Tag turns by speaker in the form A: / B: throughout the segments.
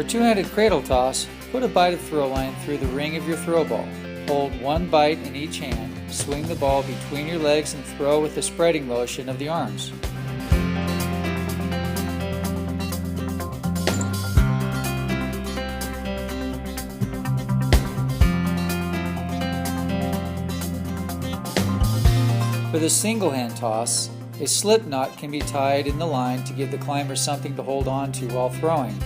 A: two-handed cradle toss, put a bited throw line through the ring of your throw ball. Hold one bite in each hand, swing the ball between your legs and throw with the spreading motion of the arms. For the single hand toss, a slip knot can be tied in the line to give the climber something to hold on to while throwing.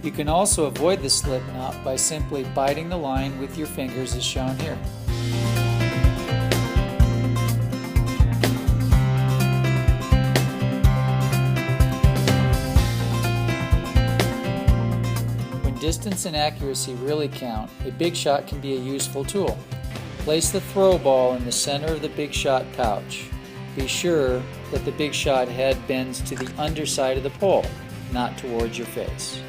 A: You can also avoid the slip knot by simply biting the line with your fingers as shown here. When distance and accuracy really count, a big shot can be a useful tool. Place the throw ball in the center of the big shot pouch. Be sure that the big shot head bends to the underside of the pole, not towards your face.